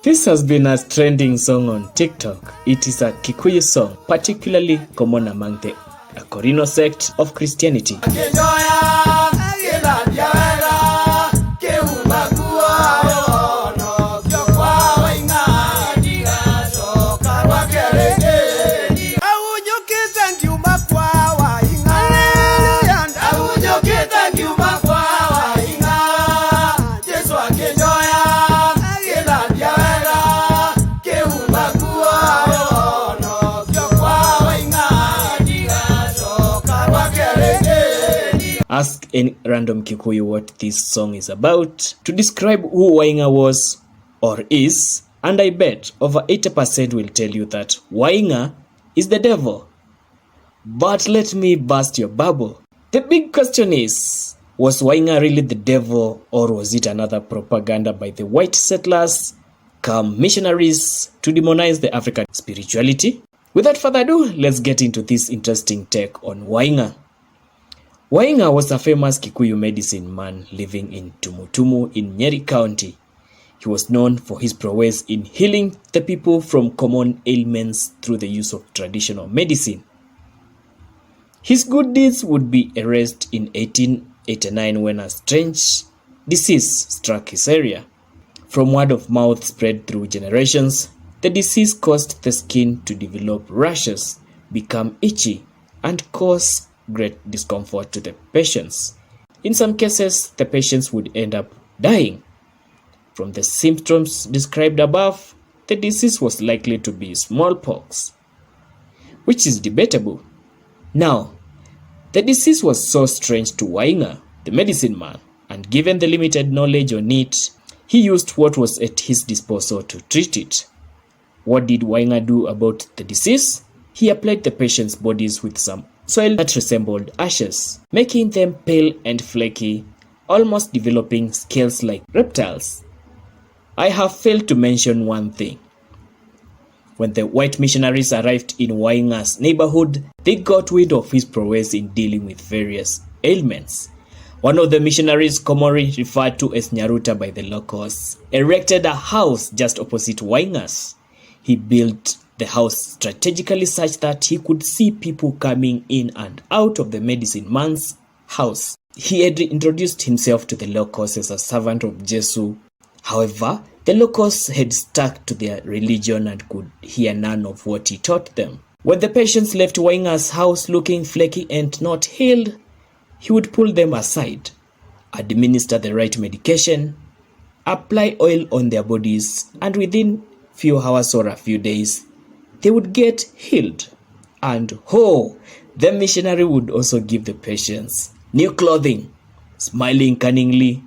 This has been a trending song on TikTok. It is a Kikuyu song, particularly common among the Akorino sect of Christianity. Ask any random Kikuyu what this song is about to describe who Waing'A was or is, and I bet over 80% will tell you that Waing'A is the devil. But let me burst your bubble. The big question is, was Waing'A really the devil, or was it another propaganda by the white settlers come missionaries to demonize the African spirituality? Without further ado, let's get into this interesting take on Waing'A. Waing'A was a famous Kikuyu medicine man living in Tumutumu in Nyeri County. He was known for his prowess in healing the people from common ailments through the use of traditional medicine. His good deeds would be erased in 1889 when a strange disease struck his area. From word of mouth spread through generations, the disease caused the skin to develop rashes, become itchy, and cause great discomfort to the patients. In some cases, the patients would end up dying. From the symptoms described above, the disease was likely to be smallpox, which is debatable. Now, the disease was so strange to Waing'A, the medicine man, and given the limited knowledge on it, he used what was at his disposal to treat it. What did Waing'A do about the disease? He applied the patient's bodies with some soil that resembled ashes, making them pale and flaky, almost developing scales like reptiles. I have failed to mention one thing. When the white missionaries arrived in Waing'a's neighborhood, they got wind of his prowess in dealing with various ailments. One of the missionaries, commonly referred to as Nyaruta by the locals, erected a house just opposite Waing'a's. He built the house strategically such that he could see people coming in and out of the medicine man's house. He had introduced himself to the locals as a servant of Jesus. However, the locals had stuck to their religion and could hear none of what he taught them. When the patients left Waing'a's house looking flaky and not healed, he would pull them aside, administer the right medication, apply oil on their bodies, and within few hours or a few days, they would get healed. And the missionary would also give the patients new clothing. Smiling cunningly,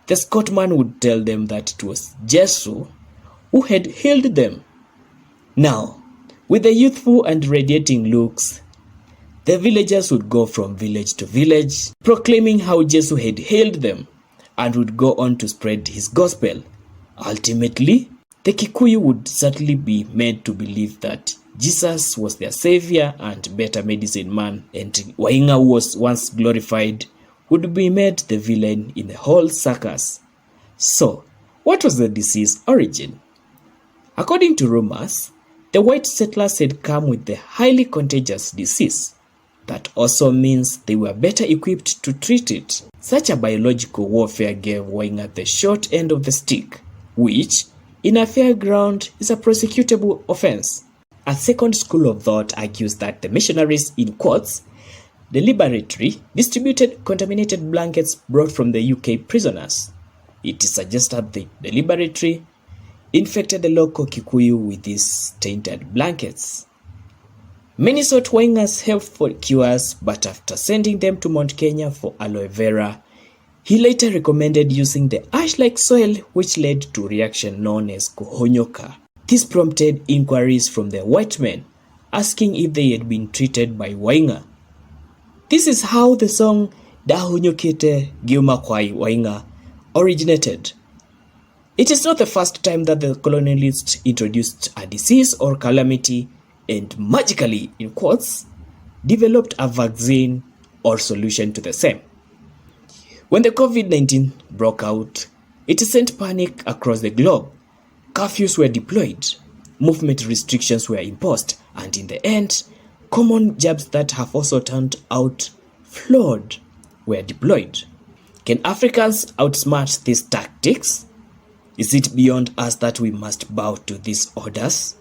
the Scotsman would tell them that it was Jesus who had healed them. Now, with the youthful and radiating looks, the villagers would go from village to village, proclaiming how Jesus had healed them, and would go on to spread his gospel. Ultimately, the Kikuyu would certainly be made to believe that Jesus was their savior and better medicine man, and Waing'A, who was once glorified, would be made the villain in the whole circus. So, what was the disease origin? According to rumors, the white settlers had come with the highly contagious disease. That also means they were better equipped to treat it. Such a biological warfare gave Waing'A the short end of the stick, which, in a fair ground, is a prosecutable offense. A second school of thought argues that the missionaries, in quotes, deliberately distributed contaminated blankets brought from the UK prisoners. It is suggested they deliberately infected the local Kikuyu with these tainted blankets. Many sought Waing'a's help for cures, but after sending them to Mount Kenya for aloe vera, he later recommended using the ash-like soil, which led to a reaction known as kuhonyoka. This prompted inquiries from the white men, asking if they had been treated by Waing'A. This is how the song Dahonyokite Giumakwai Waing'A originated. It is not the first time that the colonialists introduced a disease or calamity and magically, in quotes, developed a vaccine or solution to the same. When the COVID-19 broke out, it sent panic across the globe. curfews were deployed, movement restrictions were imposed, and in the end, common jabs that have also turned out flawed were deployed. Can Africans outsmart these tactics? Is it beyond us that we must bow to these orders?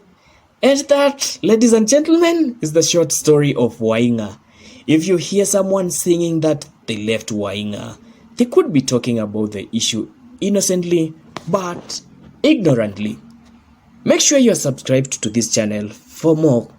And that, ladies and gentlemen, is the short story of Waing'A. If you hear someone singing that they left Waing'A, they could be talking about the issue innocently but ignorantly. Make sure you are subscribed to this channel for more